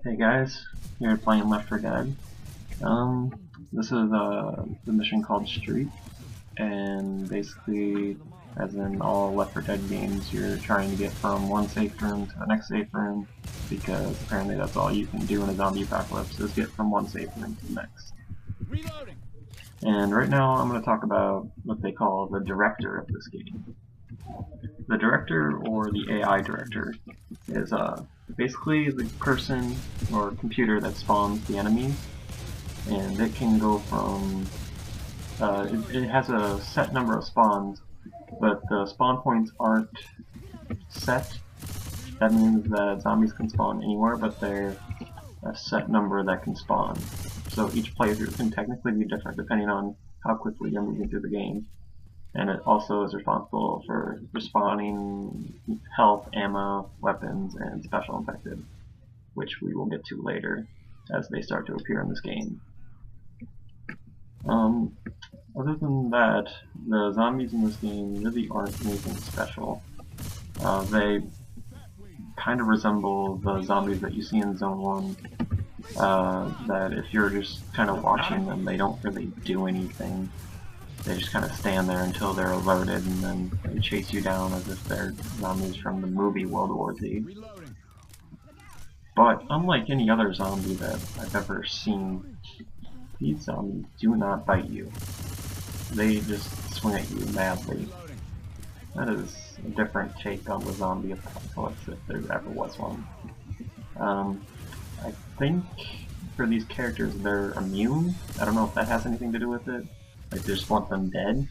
Hey guys, here playing Left 4 Dead. This is the mission called Street, and basically, as in all Left 4 Dead games, you're trying to get from one safe room to the next safe room, because apparently that's all you can do in a zombie apocalypse, is get from one safe room to the next. Reloading. And right now I'm going to talk about what they call the director of this game. The director, or the AI director, is basically the person or computer that spawns the enemies, and it can go from it has a set number of spawns, but the spawn points aren't set. That means that zombies can spawn anywhere, but they're a set number that can spawn. So each playthrough can technically be different depending on how quickly you're moving through the game. And it also is responsible for respawning health, ammo, weapons, and special infected, which we will get to later as they start to appear in this game. Other than that, the zombies in this game really aren't anything special. They kind of resemble the zombies that you see in Zone 1, that if you're just kind of watching them, they don't really do anything. They just kind of stand there until they're alerted, and then they chase you down as if they're zombies from the movie World War Z. But unlike any other zombie that I've ever seen, these zombies do not bite you. They just swing at you madly. That is a different take on the zombie apocalypse, if there ever was one. I think for these characters they're immune. I don't know if that has anything to do with it. Like, they just want them dead.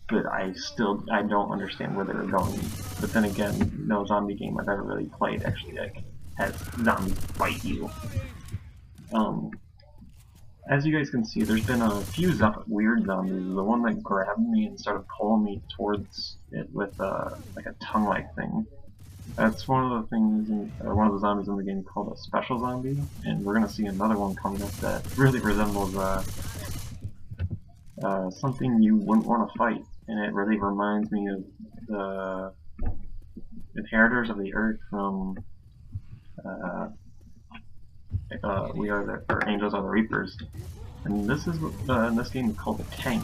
But I don't understand where they were going. But then again, no zombie game I've ever really played actually has zombies bite you. As you guys can see, there's been a few weird zombies. The one that grabbed me and started pulling me towards it with like a tongue-like thing. That's one of the things, one of the zombies in the game called a special zombie, and we're gonna see another one coming up that really resembles something you wouldn't want to fight, and it really reminds me of the Inheritors of the Earth from We Are the or Angels Are the Reapers, and this is in this game called the Tank.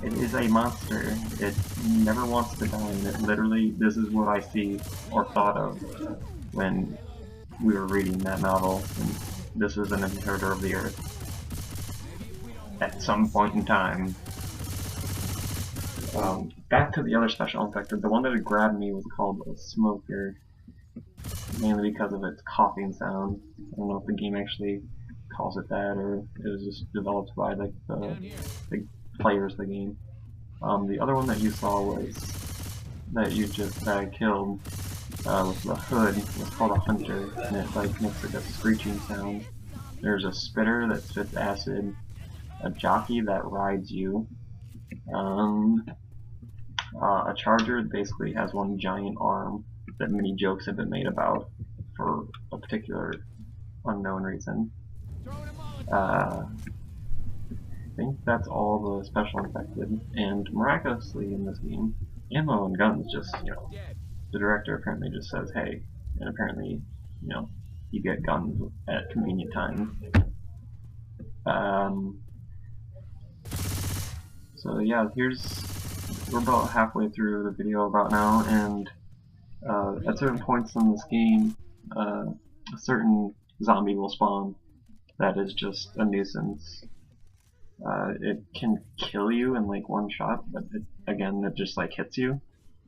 It is a monster. It never wants to die, and it literally, this is what I see or thought of when we were reading that novel, and this is an Inheritor of the Earth. At some point in time. Back to the other special infected, the one that had grabbed me was called a Smoker, mainly because of its coughing sound. I don't know if the game actually calls it that, or it was just developed by like the players of the game. The other one that you saw was that I killed with the hood was called a Hunter, and it like makes like a screeching sound. There's a spitter that spits acid, a jockey that rides you, a charger basically has one giant arm that many jokes have been made about for a particular unknown reason. I think that's all the special infected, and miraculously in this game, ammo and guns just, the director apparently just says, hey, and apparently, you get guns at convenient times. So yeah, we're about halfway through the video about now, and at certain points in this game, a certain zombie will spawn that is just a nuisance. It can kill you in like one shot, but it just like hits you.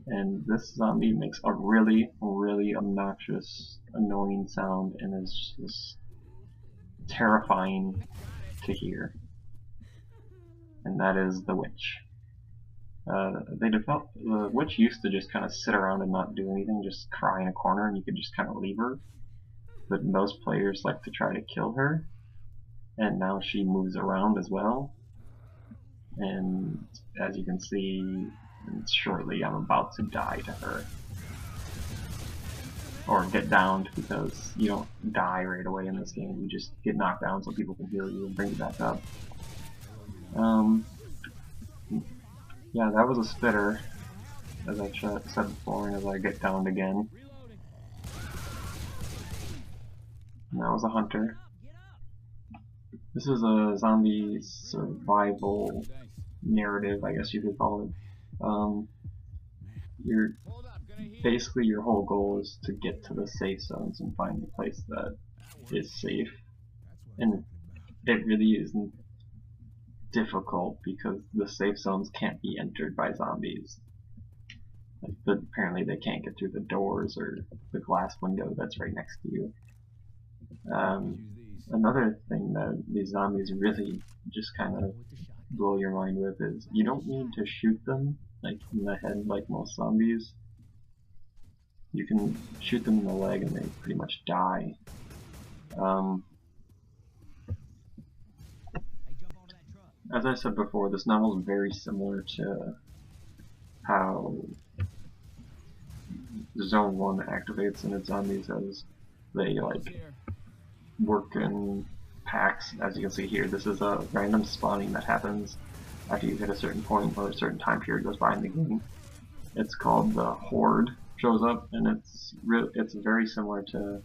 And this zombie makes a really, really obnoxious, annoying sound, and is just terrifying to hear. And that is the witch. The witch used to just kind of sit around and not do anything, just cry in a corner, and you could just kind of leave her. But most players like to try to kill her, and now she moves around as well. And as you can see, shortly I'm about to die to her. Or get downed, because you don't die right away in this game, you just get knocked down so people can heal you and bring you back up. Yeah, that was a spitter, as I said before, and as I get downed again. I was a hunter. This is a zombie survival narrative, I guess you could call it. You're basically your whole goal is to get to the safe zones and find a place that is safe, and it really isn't difficult because the safe zones can't be entered by zombies. Like, apparently they can't get through the doors or the glass window that's right next to you. Another thing that these zombies really just kind of blow your mind with is you don't need to shoot them like in the head like most zombies. You can shoot them in the leg and they pretty much die. As I said before, this novel is very similar to how Zone 1 activates in its zombies, as they like work in packs. As you can see here, this is a random spawning that happens after you hit a certain point or a certain time period goes by in the game. It's called the Horde, shows up, and it's very similar to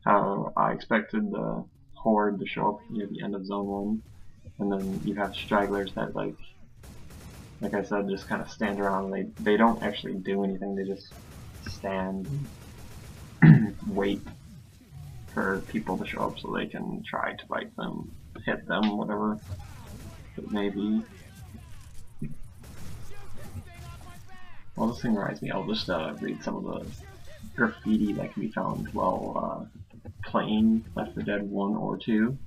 how I expected the Horde to show up near the end of Zone 1. And then you have stragglers that, like I said, just kind of stand around. They don't actually do anything. They just stand, wait for people to show up so they can try to bite them, hit them, whatever it may be. Well, this thing reminds me. I'll just read some of the graffiti that can be found while playing Left 4 Dead 1 or 2.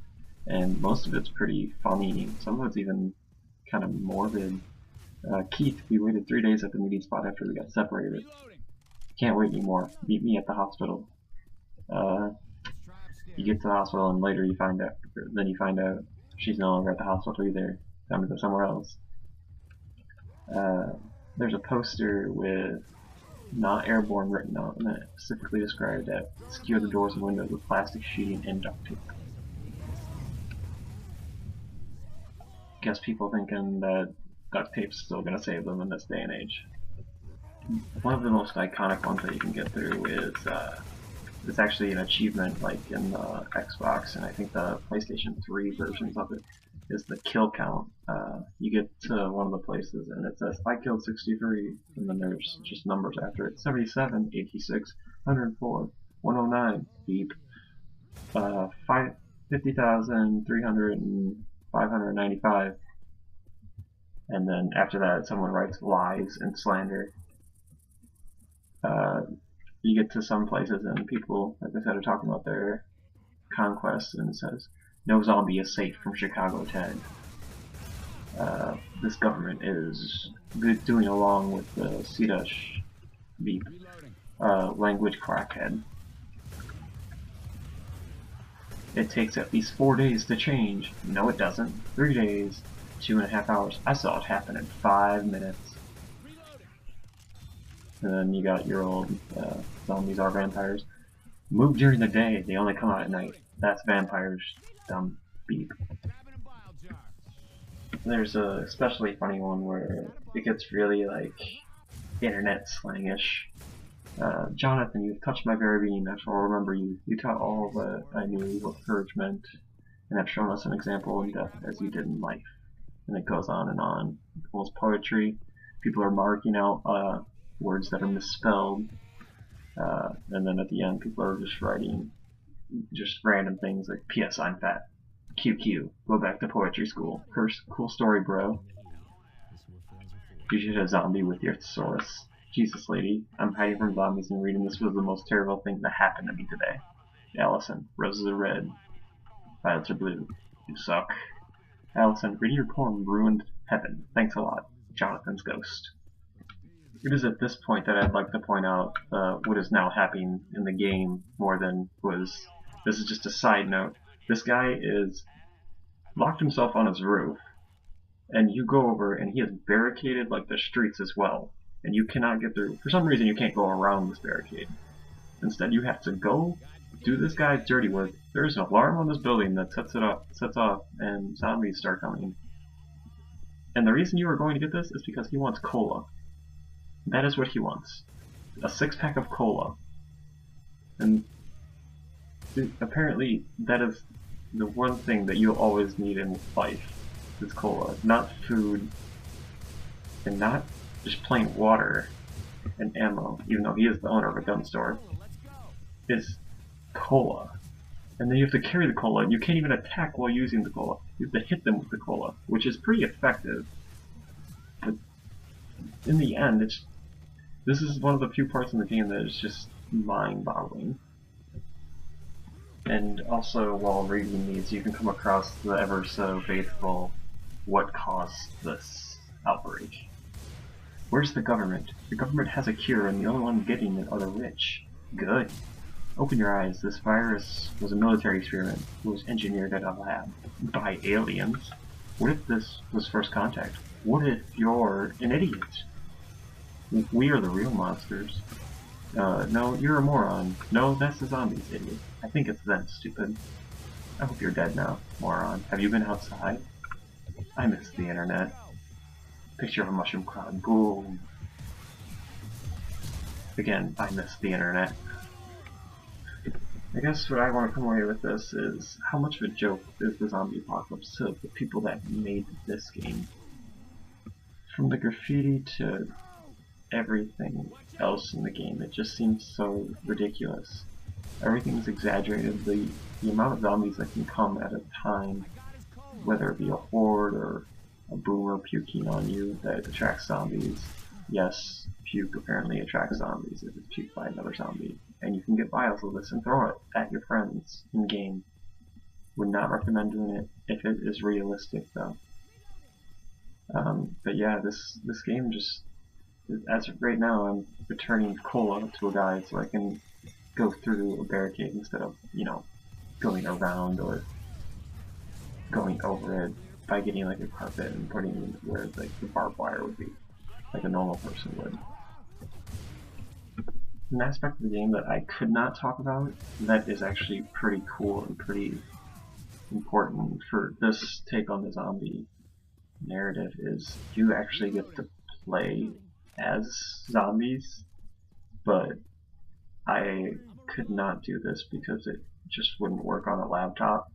And most of it's pretty funny. Some of it's even kind of morbid. Keith, we waited 3 days at the meeting spot after we got separated. Can't wait anymore. Meet me at the hospital. You get to the hospital and later you find out she's no longer at the hospital either. Time to go somewhere else. There's a poster with "Not Airborne" written out, and it specifically described that secure the doors and windows with plastic sheeting and duct tape. Guess people thinking that duct tape's still gonna save them in this day and age. One of the most iconic ones that you can get through is it's actually an achievement like in the Xbox and I think the PlayStation 3 versions of it, is the kill count. You get to one of the places and it says I killed 63, and then there's just numbers after it: 77, 86, 104, 109, beep, 50,300 and 595, and then after that someone writes lies and slander. You get to some places and people, like I said, are talking about their conquests, and it says no zombie is safe from Chicago Ted. This government is doing along with the Sidash beep, language crackhead. It takes at least 4 days to change. No, it doesn't. 3 days, 2.5 hours. I saw it happen in 5 minutes. And then you got your old zombies are vampires. Move during the day, they only come out at night. That's vampires, dumb beep. There's a especially funny one where it gets really like internet slangish. Jonathan, you've touched my very being. I shall remember you. You taught all that I knew what courage meant, and have shown us an example in death as you did in life. And it goes on and on. Almost poetry. People are marking out words that are misspelled, and then at the end, people are just writing just random things like "P.S. I'm fat." QQ. Go back to poetry school. Cool story, bro. You should have zombie with your thesaurus. Jesus, lady, I'm hiding from zombies and reading this was the most terrible thing that happened to me today. Allison, roses are red, violets are blue. You suck. Allison, reading your poem ruined heaven. Thanks a lot. Jonathan's ghost. It is at this point that I'd like to point out what is now happening in the game more than was. This is just a side note. This guy is locked himself on his roof, and you go over and he has barricaded like the streets as well. And you cannot get through. For some reason, you can't go around this barricade. Instead, you have to go do this guy's dirty work. There's an alarm on this building that sets off, and zombies start coming. And the reason you are going to get this is because he wants cola. That is what he wants. A 6-pack of cola. And apparently that is the one thing that you'll always need in life is cola, not food, and not just plain water and ammo, even though he is the owner of a gun store, is cola. And then you have to carry the cola, and you can't even attack while using the cola. You have to hit them with the cola, which is pretty effective. But in the end, this is one of the few parts in the game that is just mind-boggling. And also, while reading these, you can come across the ever so faithful "What caused this outbreak?" Where's the government? The government has a cure, and the only one getting it are the rich. Good. Open your eyes. This virus was a military experiment. It was engineered at a lab. By aliens. What if this was first contact? What if you're an idiot? We are the real monsters. No, you're a moron. No, that's the zombies, idiot. I think it's them, stupid. I hope you're dead now, moron. Have you been outside? I miss the internet. Picture of a mushroom cloud. Boom. Again, I miss the internet. I guess what I want to come away with this is how much of a joke is the zombie apocalypse to the people that made this game. From the graffiti to everything else in the game, it just seems so ridiculous. Everything's exaggerated. The amount of zombies that can come at a time, whether it be a horde or a boomer puking on you that attracts zombies. Yes, puke apparently attracts zombies if it's puked by another zombie. And you can get vials of this and throw it at your friends in game. Would not recommend doing it if it is realistic though. But yeah, this game just, as of right now, I'm returning cola to a guy so I can go through a barricade instead of, going around or going over it by getting like a carpet and putting it where like the barbed wire would be, like a normal person would. An aspect of the game that I could not talk about that is actually pretty cool and pretty important for this take on the zombie narrative is you actually get to play as zombies, but I could not do this because it just wouldn't work on a laptop.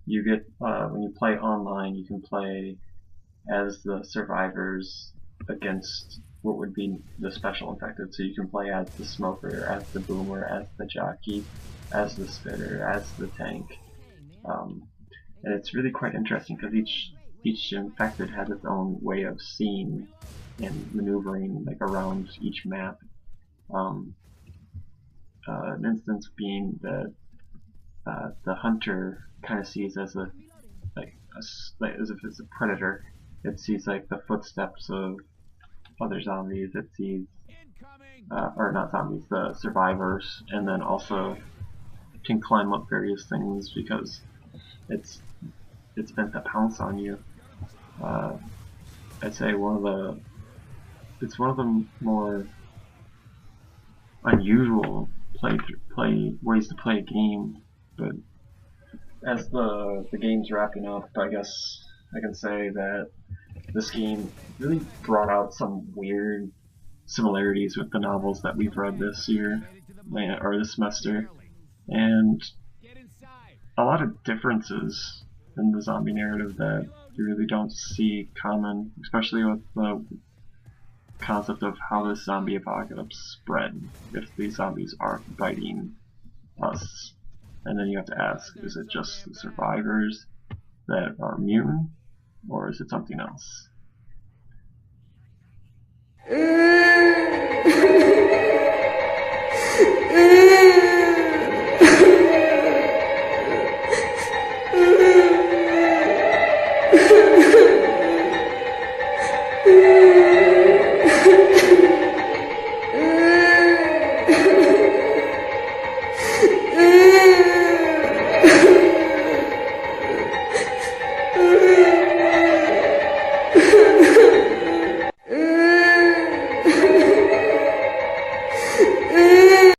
You get, when you play online, you can play as the survivors against what would be the special infected. So you can play as the smoker, as the boomer, as the jockey, as the spitter, as the tank. And it's really quite interesting because each infected has its own way of seeing and maneuvering like around each map. An instance being that the hunter kind of sees as like as if it's a predator. It sees like the footsteps of other zombies. It sees, or not zombies, the survivors, and then also can climb up various things because it's meant to pounce on you. I'd say it's one of the more unusual ways to play a game, but as the game's wrapping up, I guess I can say that this game really brought out some weird similarities with the novels that we've read this year, or this semester, and a lot of differences in the zombie narrative that you really don't see common, especially with the concept of how this zombie apocalypse spread if these zombies aren't biting us. And then you have to ask, is it just the survivors that are immune, or is it something else?